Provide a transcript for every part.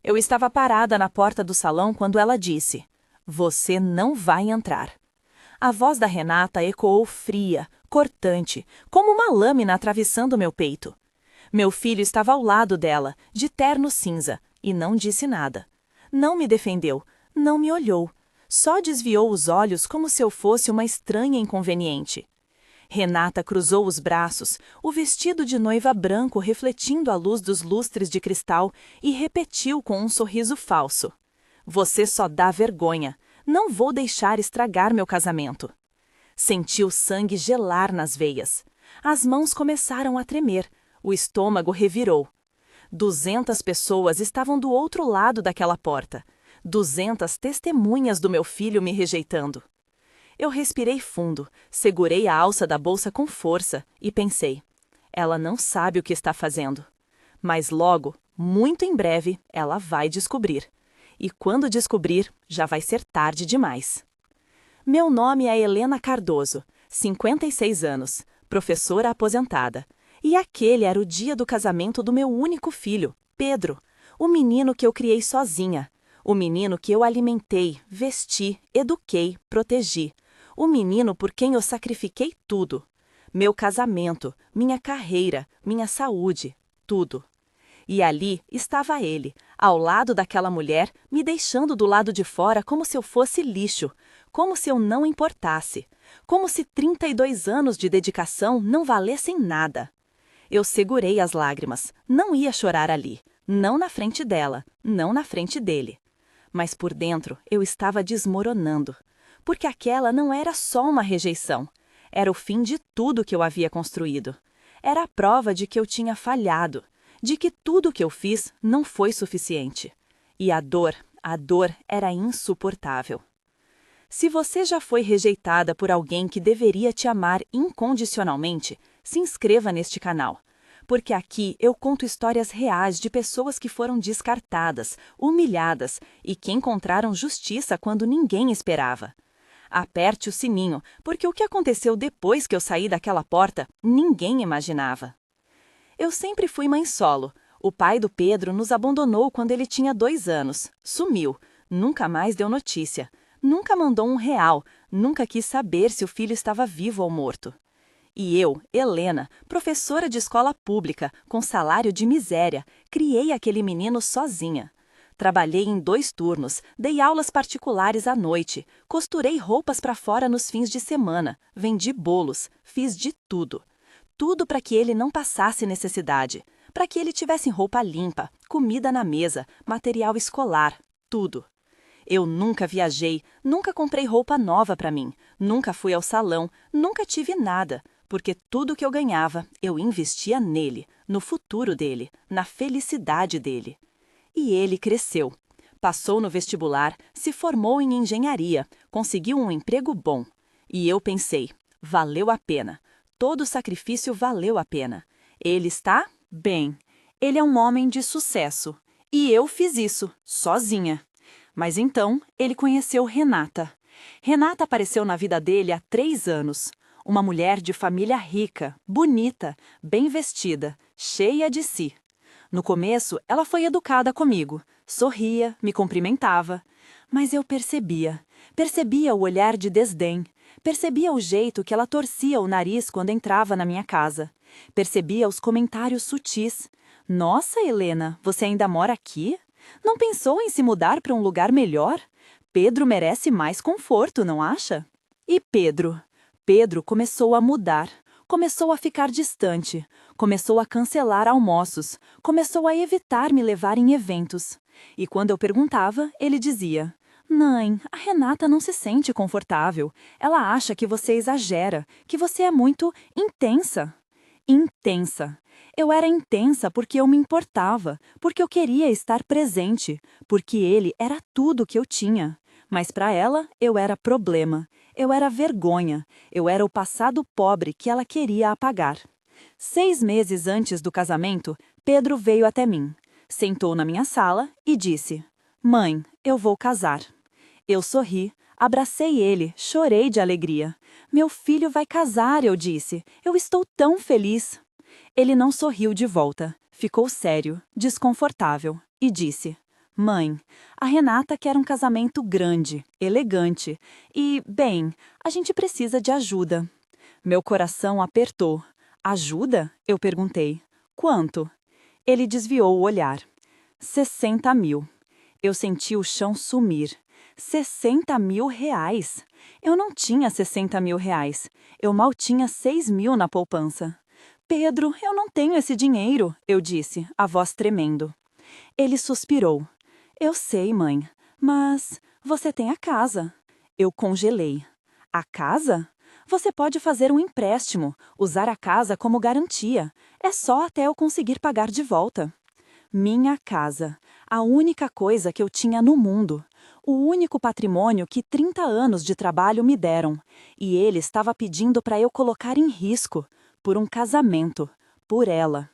Eu estava parada na porta do salão quando ela disse: "Você não vai entrar." A voz da Renata ecoou fria, cortante, como uma lâmina atravessando meu peito. Meu filho estava ao lado dela, de terno cinza, e não disse nada. Não me defendeu, não me olhou. Só desviou os olhos como se eu fosse uma estranha inconveniente. Renata cruzou os braços, o vestido de noiva branco refletindo a luz dos lustres de cristal, e repetiu com um sorriso falso: "Você só dá vergonha. Não vou deixar estragar meu casamento." Senti o sangue gelar nas veias. As mãos começaram a tremer. O estômago revirou. 200 pessoas estavam do outro lado daquela porta. 200 testemunhas do meu filho me rejeitando. Eu respirei fundo, segurei a alça da bolsa com força e pensei: ela não sabe o que está fazendo. Mas logo, muito em breve, ela vai descobrir. E quando descobrir, já vai ser tarde demais. Meu nome é Helena Cardoso, 56 anos, professora aposentada. E aquele era o dia do casamento do meu único filho, Pedro, o menino que eu criei sozinha, o menino que eu alimentei, vesti, eduquei, protegi, o menino por quem eu sacrifiquei tudo. Meu casamento, minha carreira, minha saúde, tudo. E ali estava ele, ao lado daquela mulher, me deixando do lado de fora como se eu fosse lixo, como se eu não importasse, como se 32 anos de dedicação não valessem nada. Eu segurei as lágrimas, não ia chorar ali, não na frente dela, não na frente dele. Mas por dentro eu estava desmoronando, porque aquela não era só uma rejeição, era o fim de tudo que eu havia construído. Era a prova de que eu tinha falhado, de que tudo o que eu fiz não foi suficiente. E a dor era insuportável. Se você já foi rejeitada por alguém que deveria te amar incondicionalmente, se inscreva neste canal, porque aqui eu conto histórias reais de pessoas que foram descartadas, humilhadas e que encontraram justiça quando ninguém esperava. Aperte o sininho, porque o que aconteceu depois que eu saí daquela porta, ninguém imaginava. Eu sempre fui mãe solo. O pai do Pedro nos abandonou quando ele tinha 2 anos. Sumiu. Nunca mais deu notícia. Nunca mandou R$ 1, nunca quis saber se o filho estava vivo ou morto. E eu, Helena, professora de escola pública, com salário de miséria, criei aquele menino sozinha. Trabalhei em 2 turnos, dei aulas particulares à noite, costurei roupas para fora nos fins de semana, vendi bolos, fiz de tudo. Tudo para que ele não passasse necessidade, para que ele tivesse roupa limpa, comida na mesa, material escolar, tudo. Eu nunca viajei, nunca comprei roupa nova para mim, nunca fui ao salão, nunca tive nada, porque tudo que eu ganhava eu investia nele, no futuro dele, na felicidade dele. E ele cresceu. Passou no vestibular, se formou em engenharia, conseguiu um emprego bom. E eu pensei, valeu a pena. Todo sacrifício valeu a pena. Ele está bem. Ele é um homem de sucesso. E eu fiz isso, sozinha. Mas então, ele conheceu Renata. Renata apareceu na vida dele há 3 anos. Uma mulher de família rica, bonita, bem vestida, cheia de si. No começo, ela foi educada comigo, sorria, me cumprimentava. Mas eu percebia o olhar de desdém, percebia o jeito que ela torcia o nariz quando entrava na minha casa. Percebia os comentários sutis. "Nossa, Helena, você ainda mora aqui? Não pensou em se mudar para um lugar melhor? Pedro merece mais conforto, não acha?" E Pedro? Pedro começou a mudar. Começou a ficar distante, começou a cancelar almoços, começou a evitar me levar em eventos. E quando eu perguntava, ele dizia: "Mãe, a Renata não se sente confortável. Ela acha que você exagera, que você é muito intensa." Intensa. Eu era intensa porque eu me importava, porque eu queria estar presente, porque ele era tudo que eu tinha. Mas para ela, eu era problema. Eu era vergonha, eu era o passado pobre que ela queria apagar. 6 meses antes do casamento, Pedro veio até mim, sentou na minha sala e disse: "Mãe, eu vou casar." Eu sorri, abracei ele, chorei de alegria. "Meu filho vai casar", eu disse. "Eu estou tão feliz." Ele não sorriu de volta, ficou sério, desconfortável e disse: Mãe, a Renata quer um casamento grande, elegante e, bem, a gente precisa de ajuda. Meu coração apertou. Ajuda? Eu perguntei. Quanto? Ele desviou o olhar. 60 mil. Eu senti o chão sumir. 60 mil reais? Eu não tinha 60 mil reais. Eu mal tinha 6 mil na poupança. Pedro, eu não tenho esse dinheiro, eu disse, a voz tremendo. Ele suspirou. Eu sei, mãe, mas você tem a casa. Eu congelei. A casa? Você pode fazer um empréstimo, usar a casa como garantia. É só até eu conseguir pagar de volta. Minha casa, a única coisa que eu tinha no mundo, o único patrimônio que 30 anos de trabalho me deram, e ele estava pedindo para eu colocar em risco, por um casamento, por ela.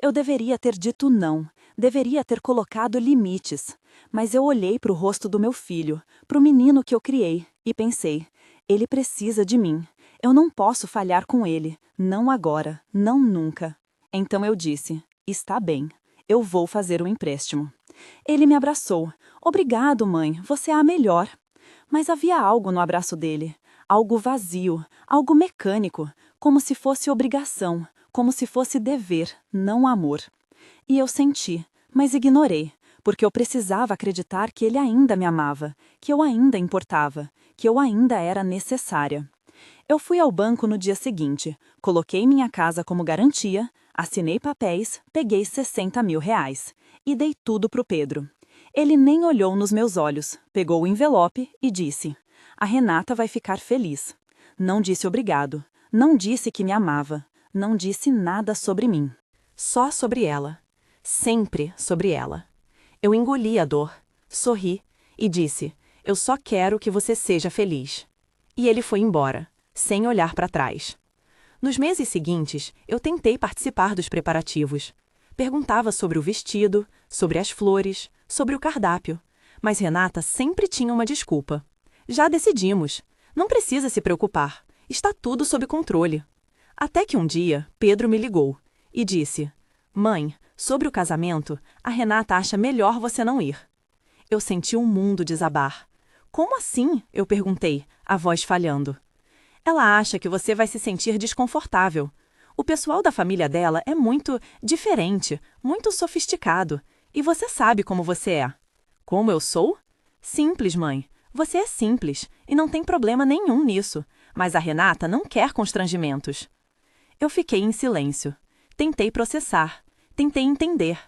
Eu deveria ter dito não, deveria ter colocado limites, mas eu olhei para o rosto do meu filho, para o menino que eu criei, e pensei, ele precisa de mim, eu não posso falhar com ele, não agora, não nunca. Então eu disse, está bem. Eu vou fazer um empréstimo. Ele me abraçou. Obrigado, mãe, você é a melhor. Mas havia algo no abraço dele. Algo vazio, algo mecânico, como se fosse obrigação, como se fosse dever, não amor. E eu senti, mas ignorei, porque eu precisava acreditar que ele ainda me amava, que eu ainda importava, que eu ainda era necessária. Eu fui ao banco no dia seguinte, coloquei minha casa como garantia, assinei papéis, peguei 60 mil reais e dei tudo pro Pedro. Ele nem olhou nos meus olhos, pegou o envelope e disse, a Renata vai ficar feliz. Não disse obrigado, não disse que me amava, não disse nada sobre mim. Só sobre ela. Sempre sobre ela. Eu engoli a dor, sorri e disse, eu só quero que você seja feliz. E ele foi embora, sem olhar para trás. Nos meses seguintes, eu tentei participar dos preparativos. Perguntava sobre o vestido, sobre as flores, sobre o cardápio. Mas Renata sempre tinha uma desculpa. Já decidimos. Não precisa se preocupar. Está tudo sob controle. Até que um dia, Pedro me ligou e disse, mãe, sobre o casamento, a Renata acha melhor você não ir. Eu senti um mundo desabar. Como assim? Eu perguntei, a voz falhando. Ela acha que você vai se sentir desconfortável. O pessoal da família dela é muito diferente, muito sofisticado. E você sabe como você é. Como eu sou? Simples, mãe. Você é simples e não tem problema nenhum nisso. Mas a Renata não quer constrangimentos. Eu fiquei em silêncio. Tentei processar. Tentei entender.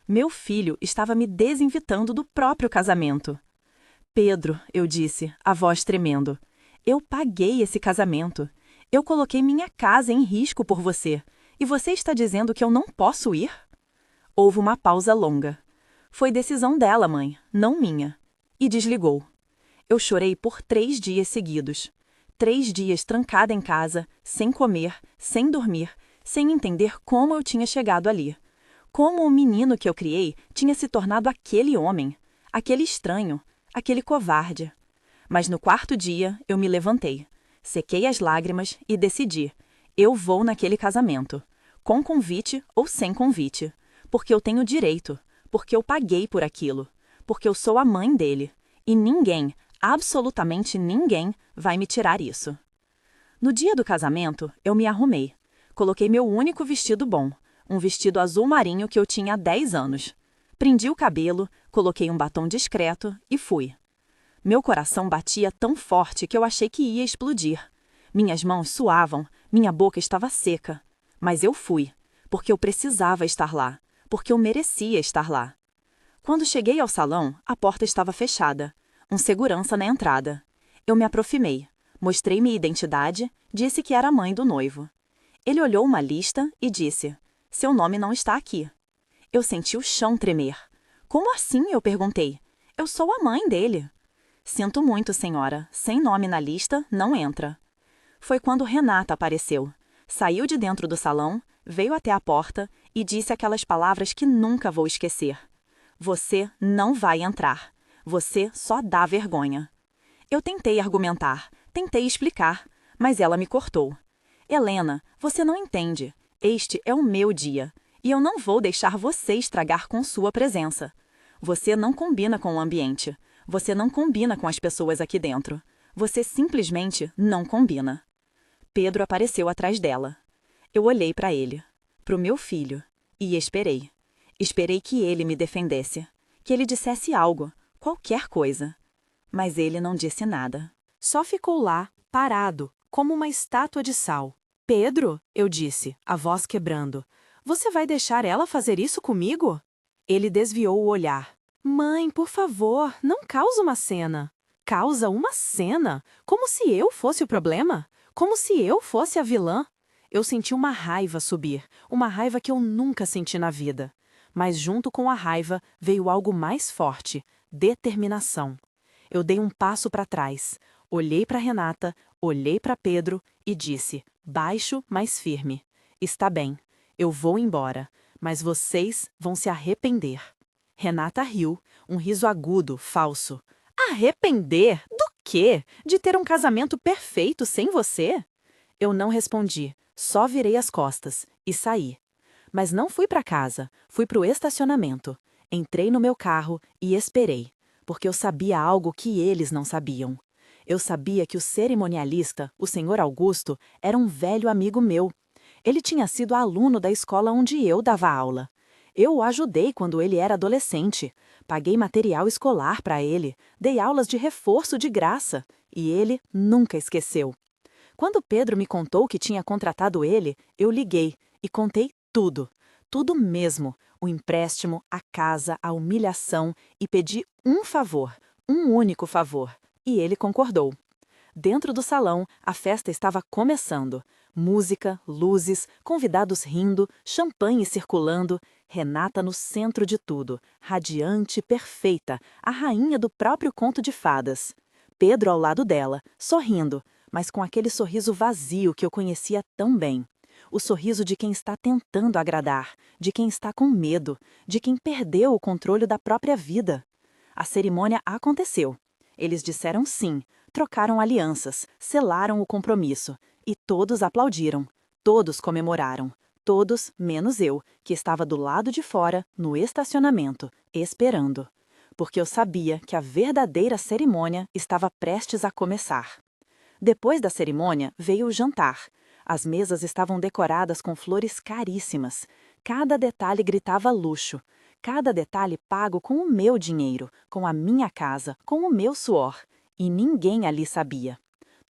Meu filho estava me desinvitando do próprio casamento. Pedro, eu disse, a voz tremendo. Eu paguei esse casamento. Eu coloquei minha casa em risco por você. E você está dizendo que eu não posso ir? Houve uma pausa longa. Foi decisão dela, mãe, não minha. E desligou. Eu chorei por 3 dias seguidos. 3 dias trancada em casa, sem comer, sem dormir, sem entender como eu tinha chegado ali. Como o menino que eu criei tinha se tornado aquele homem, aquele estranho, aquele covarde. Mas no 4º dia, eu me levantei, sequei as lágrimas e decidi. Eu vou naquele casamento, com convite ou sem convite, porque eu tenho direito, porque eu paguei por aquilo, porque eu sou a mãe dele, e ninguém, absolutamente ninguém, vai me tirar isso. No dia do casamento, eu me arrumei. Coloquei meu único vestido bom, um vestido azul marinho que eu tinha há 10 anos. Prendi o cabelo, coloquei um batom discreto e fui. Meu coração batia tão forte que eu achei que ia explodir. Minhas mãos suavam, minha boca estava seca. Mas eu fui, porque eu precisava estar lá, porque eu merecia estar lá. Quando cheguei ao salão, a porta estava fechada. Um segurança na entrada. Eu me aproximei, mostrei minha identidade, disse que era a mãe do noivo. Ele olhou uma lista e disse, seu nome não está aqui. Eu senti o chão tremer. Como assim? Eu perguntei. Eu sou a mãe dele. Sinto muito, senhora. Sem nome na lista, não entra. Foi quando Renata apareceu. Saiu de dentro do salão, veio até a porta e disse aquelas palavras que nunca vou esquecer. Você não vai entrar. Você só dá vergonha. Eu tentei argumentar, tentei explicar, mas ela me cortou. Helena, você não entende. Este é o meu dia. E eu não vou deixar você estragar com sua presença. Você não combina com o ambiente. Você não combina com as pessoas aqui dentro. Você simplesmente não combina. Pedro apareceu atrás dela. Eu olhei para ele, para o meu filho, e esperei. Esperei que ele me defendesse, que ele dissesse algo, qualquer coisa. Mas ele não disse nada. Só ficou lá, parado, como uma estátua de sal. Pedro, eu disse, a voz quebrando, você vai deixar ela fazer isso comigo? Ele desviou o olhar. Mãe, por favor, não causa uma cena. Causa uma cena? Como se eu fosse o problema? Como se eu fosse a vilã? Eu senti uma raiva subir, uma raiva que eu nunca senti na vida. Mas junto com a raiva veio algo mais forte, determinação. Eu dei um passo para trás, olhei para Renata, olhei para Pedro e disse, baixo, mas firme, está bem, eu vou embora, mas vocês vão se arrepender. Renata riu, um riso agudo, falso. Arrepender? Do quê? De ter um casamento perfeito sem você? Eu não respondi, só virei as costas e saí. Mas não fui para casa, fui para o estacionamento. Entrei no meu carro e esperei, porque eu sabia algo que eles não sabiam. Eu sabia que o cerimonialista, o senhor Augusto, era um velho amigo meu. Ele tinha sido aluno da escola onde eu dava aula. Eu o ajudei quando ele era adolescente. Paguei material escolar para ele, dei aulas de reforço de graça, e ele nunca esqueceu. Quando Pedro me contou que tinha contratado ele, eu liguei e contei tudo. Tudo mesmo. O empréstimo, a casa, a humilhação, e pedi um favor, um único favor. E ele concordou. Dentro do salão, a festa estava começando. Música, luzes, convidados rindo, champanhe circulando, Renata no centro de tudo, radiante, perfeita, a rainha do próprio conto de fadas. Pedro ao lado dela, sorrindo, mas com aquele sorriso vazio que eu conhecia tão bem. O sorriso de quem está tentando agradar, de quem está com medo, de quem perdeu o controle da própria vida. A cerimônia aconteceu. Eles disseram sim, trocaram alianças, selaram o compromisso, e todos aplaudiram, todos comemoraram, todos menos eu, que estava do lado de fora, no estacionamento, esperando. Porque eu sabia que a verdadeira cerimônia estava prestes a começar. Depois da cerimônia veio o jantar. As mesas estavam decoradas com flores caríssimas. Cada detalhe gritava luxo. Cada detalhe pago com o meu dinheiro, com a minha casa, com o meu suor. E ninguém ali sabia.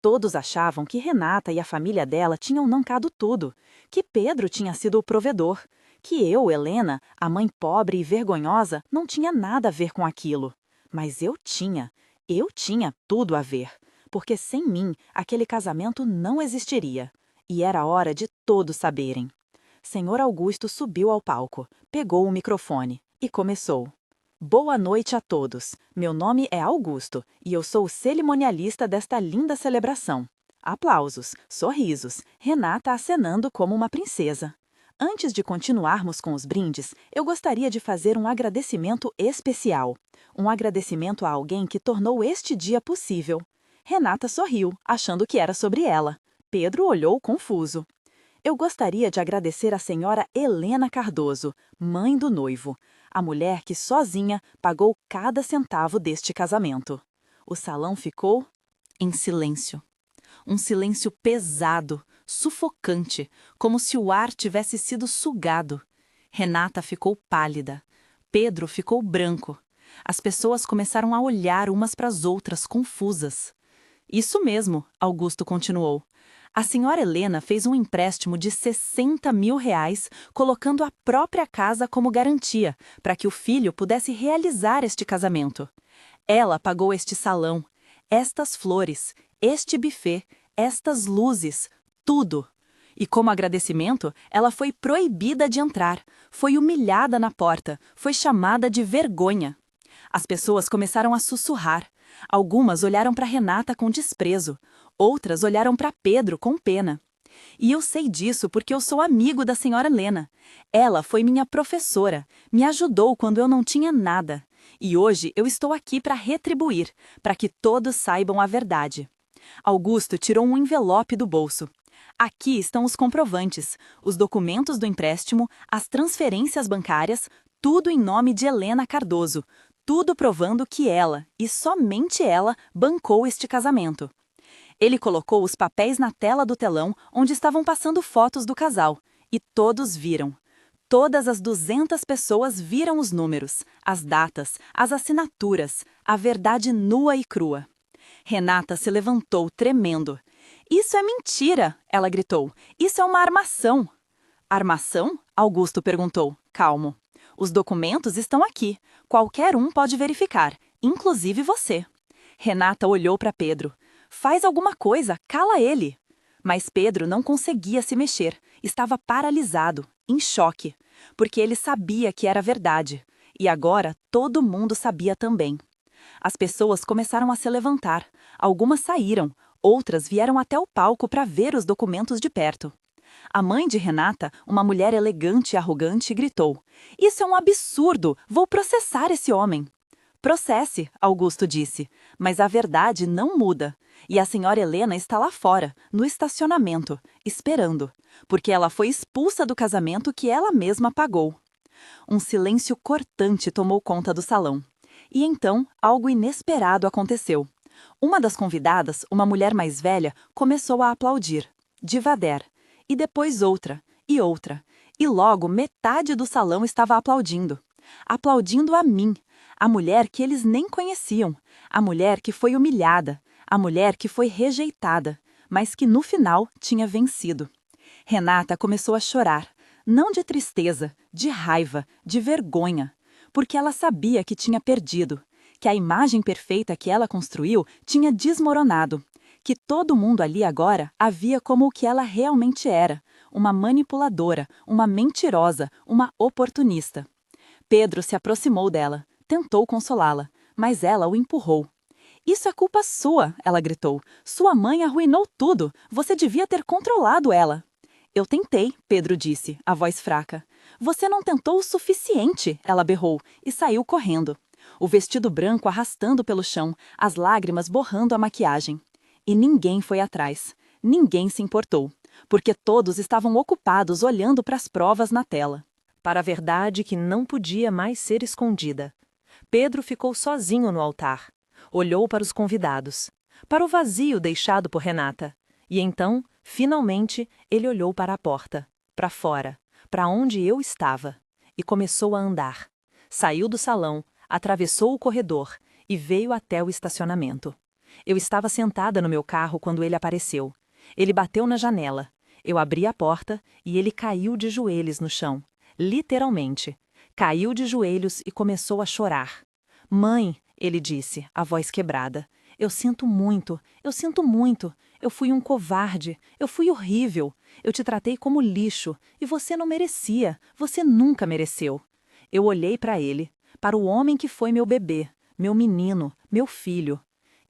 Todos achavam que Renata e a família dela tinham mancado tudo, que Pedro tinha sido o provedor, que eu, Helena, a mãe pobre e vergonhosa, não tinha nada a ver com aquilo. Mas eu tinha tudo a ver, porque sem mim aquele casamento não existiria. E era hora de todos saberem. Senhor Augusto subiu ao palco, pegou o microfone e começou. Boa noite a todos. Meu nome é Augusto e eu sou o cerimonialista desta linda celebração. Aplausos, sorrisos, Renata acenando como uma princesa. Antes de continuarmos com os brindes, eu gostaria de fazer um agradecimento especial. Um agradecimento a alguém que tornou este dia possível. Renata sorriu, achando que era sobre ela. Pedro olhou confuso. Eu gostaria de agradecer a senhora Helena Cardoso, mãe do noivo, a mulher que sozinha pagou cada centavo deste casamento. O salão ficou em silêncio. Um silêncio pesado, sufocante, como se o ar tivesse sido sugado. Renata ficou pálida. Pedro ficou branco. As pessoas começaram a olhar umas para as outras, confusas. Isso mesmo, Augusto continuou. A senhora Helena fez um empréstimo de 60 mil reais, colocando a própria casa como garantia, para que o filho pudesse realizar este casamento. Ela pagou este salão, estas flores, este buffet, estas luzes, tudo. E como agradecimento, ela foi proibida de entrar, foi humilhada na porta, foi chamada de vergonha. As pessoas começaram a sussurrar. Algumas olharam para Renata com desprezo, outras olharam para Pedro com pena. E eu sei disso porque eu sou amigo da senhora Helena. Ela foi minha professora, me ajudou quando eu não tinha nada. E hoje eu estou aqui para retribuir, para que todos saibam a verdade. Augusto tirou um envelope do bolso. Aqui estão os comprovantes, os documentos do empréstimo, as transferências bancárias, Tudo em nome de Helena Cardoso. Tudo provando que ela, e somente ela, bancou este casamento. Ele colocou os papéis na tela do telão onde estavam passando fotos do casal. E todos viram. Todas as 200 pessoas viram os números, as datas, as assinaturas, a verdade nua e crua. Renata se levantou tremendo. "Isso é mentira!" ela gritou. "Isso é uma armação!" "Armação?" Augusto perguntou, calmo. "Os documentos estão aqui. Qualquer um pode verificar, inclusive você." Renata olhou para Pedro. "Faz alguma coisa, cala ele." Mas Pedro não conseguia se mexer. Estava paralisado, em choque, porque ele sabia que era verdade. E agora todo mundo sabia também. As pessoas começaram a se levantar. Algumas saíram, outras vieram até o palco para ver os documentos de perto. A mãe de Renata, uma mulher elegante e arrogante, gritou: "Isso é um absurdo! Vou processar esse homem!" "Processe", Augusto disse, "mas a verdade não muda. E a senhora Helena está lá fora, no estacionamento, esperando, porque ela foi expulsa do casamento que ela mesma pagou." Um silêncio cortante tomou conta do salão. E então, algo inesperado aconteceu. Uma das convidadas, uma mulher mais velha, começou a aplaudir, devagar, e depois outra, e logo metade do salão estava aplaudindo. Aplaudindo a mim, a mulher que eles nem conheciam, a mulher que foi humilhada, a mulher que foi rejeitada, mas que no final tinha vencido. Renata começou a chorar, não de tristeza, de raiva, de vergonha, porque ela sabia que tinha perdido, que a imagem perfeita que ela construiu tinha desmoronado, que todo mundo ali agora a via como o que ela realmente era, uma manipuladora, uma mentirosa, uma oportunista. Pedro se aproximou dela, tentou consolá-la, mas ela o empurrou. "Isso é culpa sua", ela gritou. "Sua mãe arruinou tudo, você devia ter controlado ela." "Eu tentei", Pedro disse, a voz fraca. "Você não tentou o suficiente", ela berrou, e saiu correndo. O vestido branco arrastando pelo chão, as lágrimas borrando a maquiagem. E ninguém foi atrás, ninguém se importou, porque todos estavam ocupados olhando para as provas na tela. Para a verdade que não podia mais ser escondida. Pedro ficou sozinho no altar. Olhou para os convidados, para o vazio deixado por Renata. E então, finalmente, ele olhou para a porta, para fora, para onde eu estava, e começou a andar. Saiu do salão, atravessou o corredor e veio até o estacionamento. Eu estava sentada no meu carro quando ele apareceu. Ele bateu na janela. Eu abri a porta e ele caiu de joelhos no chão. Literalmente. Caiu de joelhos e começou a chorar. "Mãe", ele disse, a voz quebrada, eu sinto muito, eu fui um covarde, eu fui horrível, eu te tratei como lixo, e você não merecia, você nunca mereceu." Eu olhei para ele, para o homem que foi meu bebê, meu menino, meu filho,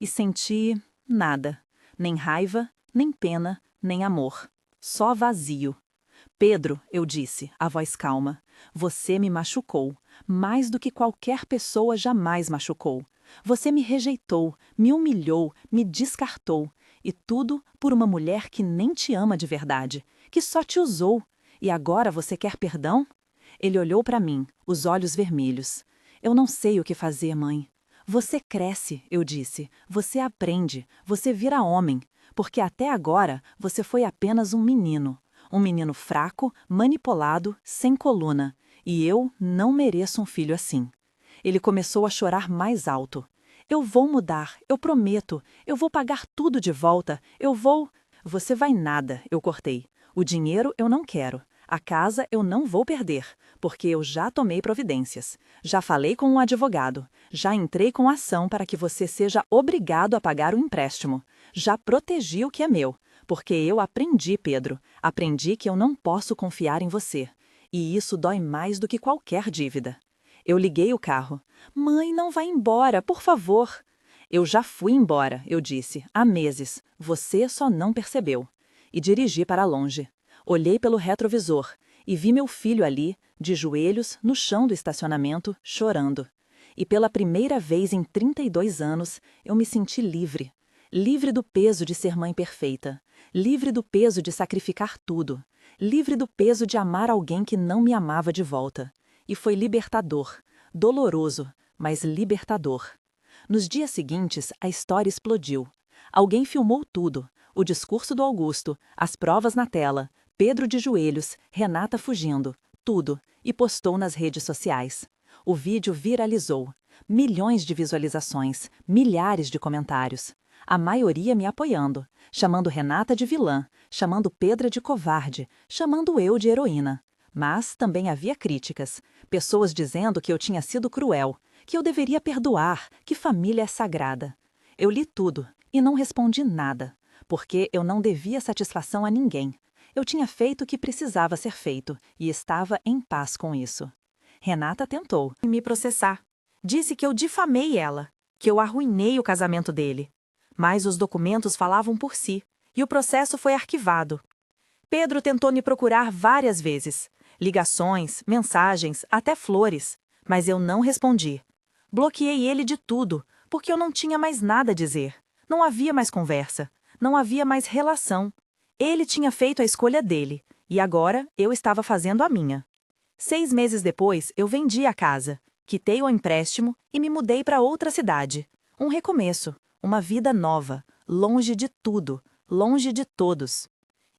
e senti nada, nem raiva, nem pena, nem amor, só vazio. "Pedro", eu disse, a voz calma, "você me machucou, mais do que qualquer pessoa jamais machucou. Você me rejeitou, me humilhou, me descartou, e tudo por uma mulher que nem te ama de verdade, que só te usou. E agora você quer perdão?" Ele olhou para mim, os olhos vermelhos. "Eu não sei o que fazer, mãe." "Você cresce", eu disse, "você aprende, você vira homem, porque até agora você foi apenas um menino. Um menino fraco, manipulado, sem coluna. E eu não mereço um filho assim." Ele começou a chorar mais alto. "Eu vou mudar, eu prometo. Eu vou pagar tudo de volta. Eu vou..." "Você vai nada", eu cortei. "O dinheiro eu não quero. A casa eu não vou perder, porque eu já tomei providências. Já falei com um advogado. Já entrei com ação para que você seja obrigado a pagar o empréstimo. Já protegi o que é meu. Porque eu aprendi, Pedro. Aprendi que eu não posso confiar em você. E isso dói mais do que qualquer dívida." Eu liguei o carro. "Mãe, não vá embora, por favor." "Eu já fui embora", eu disse, há meses. Você só não percebeu. E dirigi para longe. Olhei pelo retrovisor e vi meu filho ali, de joelhos, no chão do estacionamento, chorando. E pela primeira vez em 32 anos, eu me senti livre. Livre do peso de ser mãe perfeita. Livre do peso de sacrificar tudo. Livre do peso de amar alguém que não me amava de volta. E foi libertador, doloroso, mas libertador. Nos dias seguintes, a história explodiu. Alguém filmou tudo: o discurso do Augusto, as provas na tela, Pedro de joelhos, Renata fugindo, tudo, e postou nas redes sociais. O vídeo viralizou. Milhões de visualizações, milhares de comentários. A maioria me apoiando, chamando Renata de vilã, chamando Pedra de covarde, chamando eu de heroína. Mas também havia críticas, pessoas dizendo que eu tinha sido cruel, que eu deveria perdoar, que família é sagrada. Eu li tudo e não respondi nada, porque eu não devia satisfação a ninguém. Eu tinha feito o que precisava ser feito e estava em paz com isso. Renata tentou me processar. Disse que eu difamei ela, que eu arruinei o casamento dele. Mas os documentos falavam por si, e o processo foi arquivado. Pedro tentou me procurar várias vezes. Ligações, mensagens, até flores. Mas eu não respondi. Bloqueei ele de tudo, porque eu não tinha mais nada a dizer. Não havia mais conversa. Não havia mais relação. Ele tinha feito a escolha dele, e agora eu estava fazendo a minha. 6 meses depois, eu vendi a casa, quitei o empréstimo e me mudei para outra cidade. Um recomeço, uma vida nova, longe de tudo, longe de todos.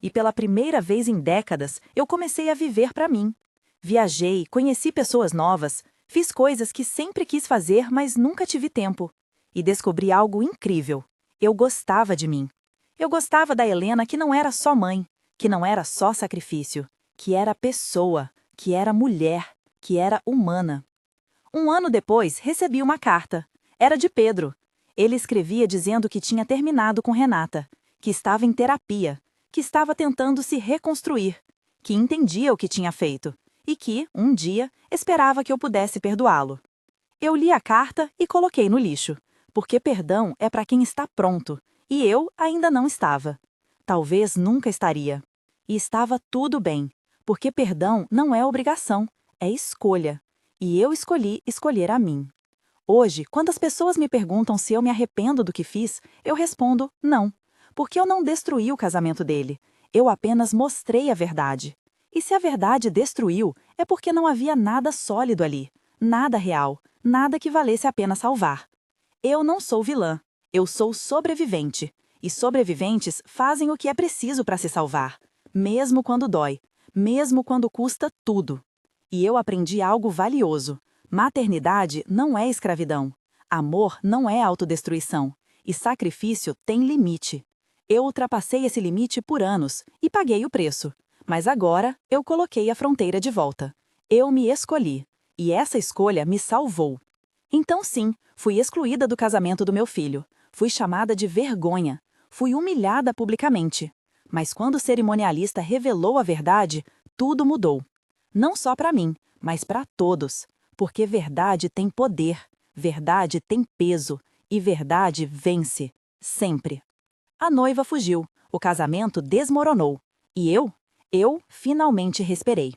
E pela primeira vez em décadas, eu comecei a viver para mim. Viajei, conheci pessoas novas, fiz coisas que sempre quis fazer, mas nunca tive tempo. E descobri algo incrível. Eu gostava de mim. Eu gostava da Helena que não era só mãe, que não era só sacrifício, que era pessoa, que era mulher, que era humana. 1 ano depois, recebi uma carta. Era de Pedro. Ele escrevia dizendo que tinha terminado com Renata, que estava em terapia, que estava tentando se reconstruir, que entendia o que tinha feito e que, um dia, esperava que eu pudesse perdoá-lo. Eu li a carta e coloquei no lixo, porque perdão é para quem está pronto, e eu ainda não estava. Talvez nunca estaria. E estava tudo bem, porque perdão não é obrigação, é escolha. E eu escolhi escolher a mim. Hoje, quando as pessoas me perguntam se eu me arrependo do que fiz, eu respondo não, porque eu não destruí o casamento dele, eu apenas mostrei a verdade. E se a verdade destruiu, é porque não havia nada sólido ali, nada real, nada que valesse a pena salvar. Eu não sou vilã, eu sou sobrevivente, e sobreviventes fazem o que é preciso para se salvar, mesmo quando dói, mesmo quando custa tudo. E eu aprendi algo valioso. Maternidade não é escravidão. Amor não é autodestruição. E sacrifício tem limite. Eu ultrapassei esse limite por anos e paguei o preço. Mas agora eu coloquei a fronteira de volta. Eu me escolhi. E essa escolha me salvou. Então sim, fui excluída do casamento do meu filho. Fui chamada de vergonha. Fui humilhada publicamente. Mas quando o cerimonialista revelou a verdade, tudo mudou. Não só para mim, mas para todos. Porque verdade tem poder, verdade tem peso, e verdade vence, sempre. A noiva fugiu, o casamento desmoronou. E eu finalmente respirei.